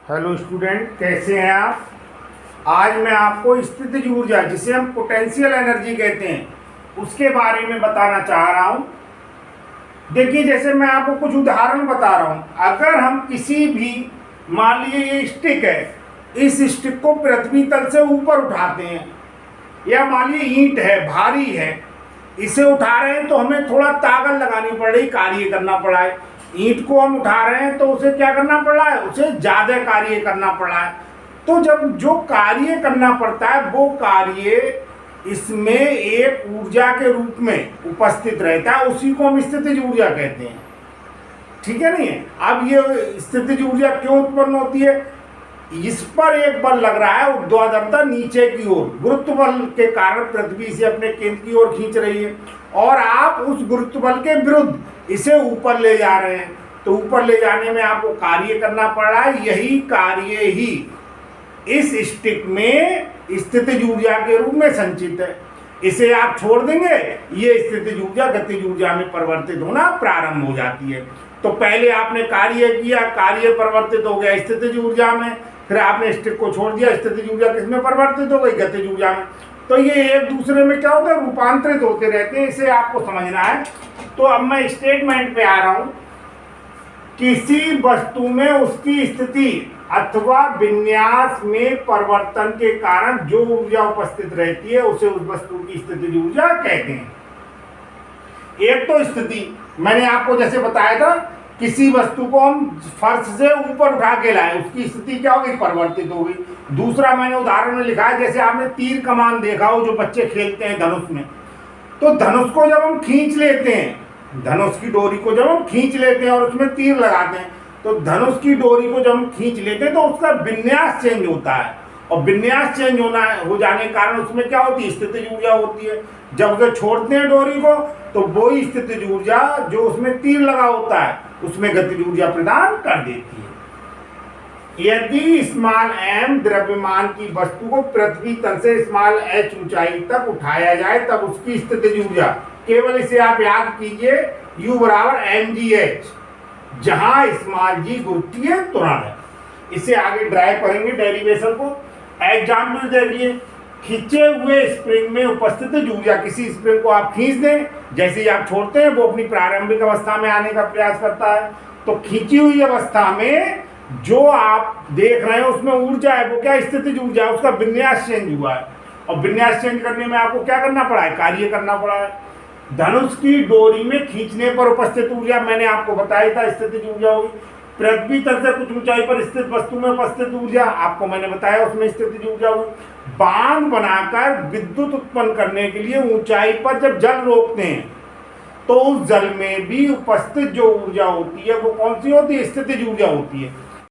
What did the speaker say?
Hello student, कैसे हैं आप। आज मैं आपको स्थितिज ऊर्जा, जिसे हम पोटेंशियल एनर्जी कहते हैं, उसके बारे में बताना चाह रहा हूं। देखिए, जैसे मैं आपको कुछ उदाहरण बता रहा हूं। अगर हम किसी भी, मान लीजिए ये स्टिक है, इस स्टिक को पृथ्वी तल से ऊपर उठाते हैं, या मान लीजिए ईंट है, भारी है, इसे उठा रहे हैं तो हमें थोड़ा ताकत लगानी पड़ रही, कार्य करना पड़ा है। ईंट को हम उठा रहे हैं तो उसे क्या करना पड़ रहा है, उसे ज्यादा कार्य करना पड़ रहा है। तो जब जो कार्य करना पड़ता है वो कार्य इसमें एक ऊर्जा के रूप में उपस्थित रहता है, उसी को हम स्थितिज ऊर्जा कहते हैं। ठीक है नहीं। अब ये स्थितिज ऊर्जा क्यों उत्पन्न होती है, इस पर एक बल लग रहा है, ऊर्ध्वाधरता नीचे की ओर, गुरुत्व बल के कारण पृथ्वी से अपने केंद्र की ओर खींच रही है, और आप उस गुरुत्व बल के विरुद्ध इसे ऊपर ले जा रहे हैं। तो ऊपर ले जाने में आपको कार्य करना पड़ रहा है। यही कार्य ही इस स्टिक में स्थितिज ऊर्जा के रूप में संचित है। इसे आप छोड़ देंगे, ये स्थितिज ऊर्जा गतिज ऊर्जा में परिवर्तित होना प्रारंभ हो जाती है। तो पहले आपने कार्य किया, कार्य परिवर्तित हो गया स्थितिज ऊर्जा में, फिर आपने स्टिक को छोड़ दिया, स्थितिज ऊर्जा किसमें परिवर्तित हो गई, गतिज ऊर्जा में। तो ये एक दूसरे में क्या होता है, रूपांतरित होते रहते हैं, इसे आपको समझना है। तो अब मैं स्टेटमेंट पे आ रहा हूं। किसी वस्तु में उसकी स्थिति अथवा विन्यास में परिवर्तन के कारण जो ऊर्जा उपस्थित रहती है उसे उस वस्तु की स्थितिज ऊर्जा कहते हैं। एक तो स्थिति, मैंने आपको जैसे बताया था, किसी वस्तु को हम फर्श से ऊपर उठा के लाए, उसकी स्थिति क्या होगी, परिवर्तित हो गई। दूसरा मैंने उदाहरण में लिखा है, जैसे आपने तीर कमान देखा हो, जो बच्चे खेलते हैं धनुष में, तो धनुष को जब हम खींच लेते हैं, धनुष की डोरी को जब हम खींच लेते हैं और उसमें तीर लगाते हैं, तो धनुष की डोरी को जब हम खींच लेते हैं तो उसका विन्यास चेंज होता है, और विन्यास चेंज हो जाने के कारण उसमें क्या होती है, स्थितिज ऊर्जा होती है। जब उसे छोड़ते हैं डोरी को, तो वही स्थितिज ऊर्जा जो उसमें तीर लगा होता है उसमें गतिज ऊर्जा प्रदान कर देती है। यदि स्मॉल m द्रव्यमान की वस्तु को पृथ्वी तल से स्मॉल h ऊंचाई तक उठाया जाए, तब उसकी स्थितिज ऊर्जा, केवल इसे आप याद कीजिए, U बराबर mgh, जहां स्मॉल g गुरुत्वीय त्वरण है। इसे आगे ड्राइव करेंगे डेरिवेशन को। एग्जाम्पल देखिए, खींचे हुए स्प्रिंग में उपस्थित ऊर्जा, किसी स्प्रिंग को आप खींच दें, जैसे ही आप छोड़ते हैं वो अपनी प्रारंभिक अवस्था में आने का प्रयास करता है। तो खींची हुई अवस्था में जो आप देख रहे हैं उसमें ऊर्जा है, वो क्या, स्थितिज ऊर्जा है, उसका विन्यास चेंज हुआ है, और विन्यास चेंज करने में आपको क्या करना पड़ा है, कार्य करना पड़ा है। धनुष की डोरी में खींचने पर उपस्थित ऊर्जा मैंने आपको बताया था, स्थितिज ऊर्जा होगी। पृथ्वी तल से कुछ ऊंचाई पर स्थित वस्तु में उपस्थित ऊर्जा आपको मैंने बताया, उसमें स्थितिज ऊर्जा होगी। बांध बनाकर विद्युत उत्पन्न करने के लिए ऊंचाई पर जब जल रोकते हैं, तो उस जल में भी उपस्थित जो ऊर्जा होती है वो कौन सी होती है, स्थितिज ऊर्जा होती है।